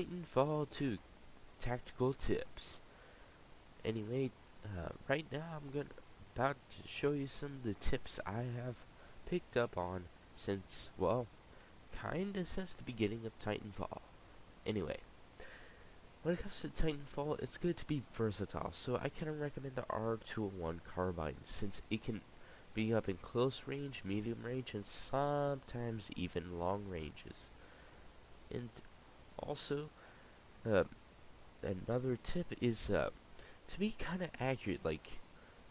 Titanfall 2 tactical tips. Anyway, right now about to show you some of the tips I have picked up on since, well, kinda since the beginning of Titanfall. Anyway, when it comes to Titanfall, it's good to be versatile, so I can recommend the R201 carbine since it can be up in close range, medium range, and sometimes even long ranges. And also, uh, another tip is to be kind of accurate. Like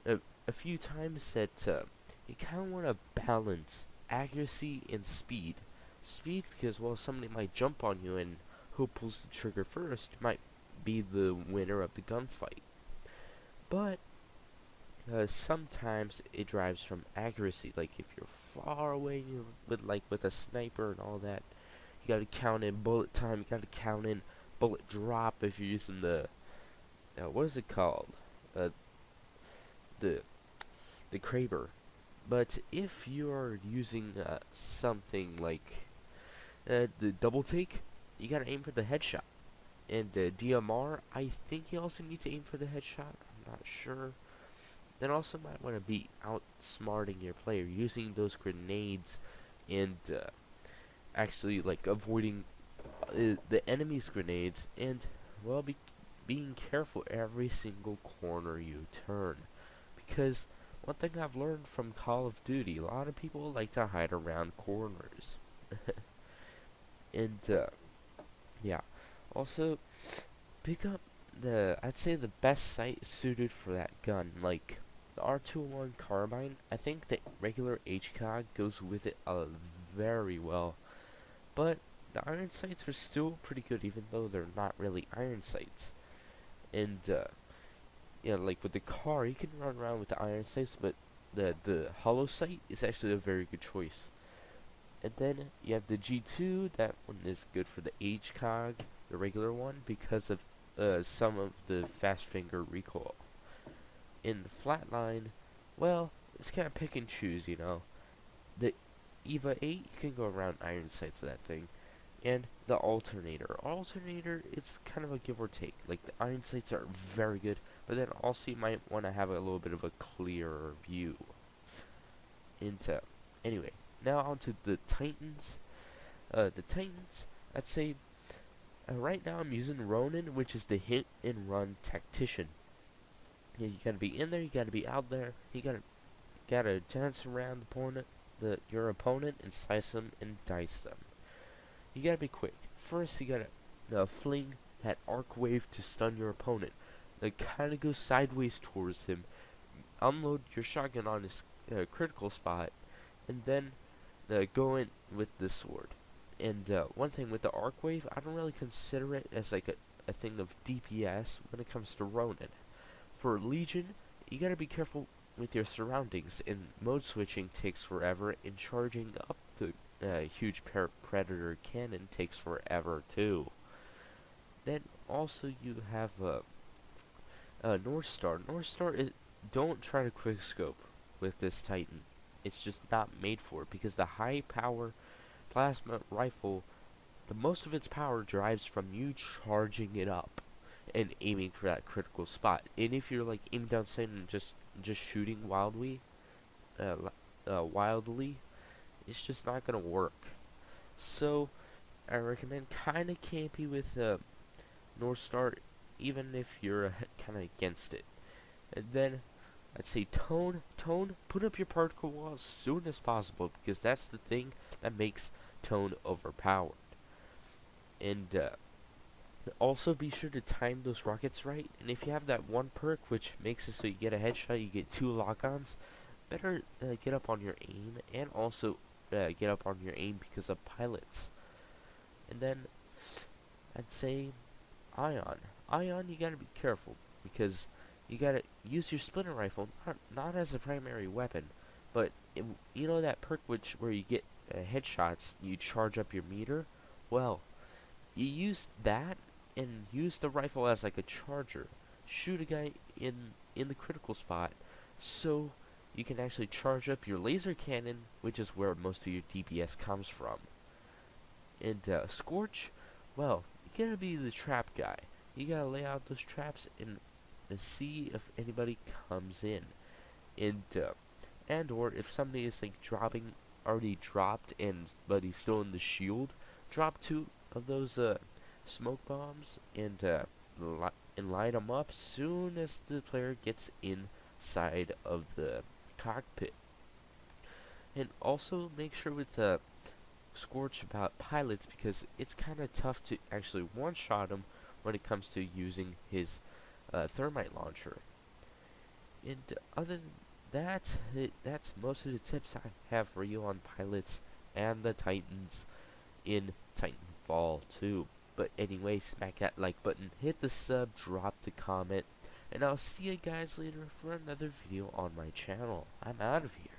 a few times that you kind of want to balance accuracy and speed. Speed because, well, somebody might jump on you, and who pulls the trigger first might be the winner of the gunfight. But sometimes it drives from accuracy. Like if you're far away with a sniper and all that, you gotta count in bullet time. You gotta count in bullet drop if you're using the what is it called? Uh, the Kraber. But if you're using something like the double take, you gotta aim for the headshot. And DMR, I think you also need to aim for the headshot. I'm not sure. Then also might want to be outsmarting your player using those grenades and actually like avoiding the enemy's grenades and well being careful every single corner you turn, because one thing I've learned from Call of Duty, a lot of people like to hide around corners. And yeah, also pick up I'd say the best sight suited for that gun, like the R201 carbine. I think the regular HCOG goes with it very well, but the iron sights are still pretty good even though they're not really iron sights. And yeah, like with the car, you can run around with the iron sights, but the hollow sight is actually a very good choice. And then you have the G2. That one is good for the HCOG, the regular one, because of some of the fast finger recoil. In the flatline, well, it's kind of pick and choose, you know. The EVA 8, you can go around iron sights of that thing. And the alternator. Alternator, it's kind of a give or take. Like, the iron sights are very good, but then also you might want to have a little bit of a clearer view. Anyway, now on to the Titans. The Titans, I'd say, right now I'm using Ronin, which is the hit and run tactician. Yeah, you gotta be in there, you gotta be out there, you gotta dance around your opponent and slice them and dice them. You gotta be quick. First, you gotta fling that arc wave to stun your opponent. Then kind of go sideways towards him, unload your shotgun on his critical spot, and then go in with the sword. And one thing with the arc wave, I don't really consider it as like a thing of DPS when it comes to Ronin. For Legion, you gotta be careful with your surroundings, and mode switching takes forever, and charging up the huge Predator cannon takes forever too. Then also you have North Star. North Star is, don't try to quickscope with this Titan. It's just not made for it, because the high power plasma rifle, the most of its power derives from you charging it up and aiming for that critical spot. And if you're like aiming down sight and just shooting wildly, it's just not gonna work. So I recommend kind of campy with North Star, even if you're kind of against it. And then I'd say tone, put up your particle wall as soon as possible, because that's the thing that makes tone overpowered. And also be sure to time those rockets right. And if you have that one perk which makes it so you get a headshot, you get 2 lock-ons, better get up on your aim, and also get up on your aim because of pilots. And then I'd say Ion. Ion, you gotta be careful, because you gotta use your splinter rifle not as a primary weapon, but you know that perk where you get headshots, you charge up your meter. Well, you use that and use the rifle as like a charger. Shoot a guy in the critical spot, so you can actually charge up your laser cannon, which is where most of your DPS comes from. And Scorch, well, you gotta be the trap guy. You gotta lay out those traps and see if anybody comes in. And or if somebody is like already dropped but he's still in the shield, drop 2 of those smoke bombs and light them up soon as the player gets inside of the cockpit. And also make sure with Scorch about pilots, because it's kind of tough to actually one-shot him when it comes to using his thermite launcher. And other than that's most of the tips I have for you on pilots and the Titans in Titanfall 2. But anyway, smack that like button, hit the sub, drop the comment, and I'll see you guys later for another video on my channel. I'm out of here.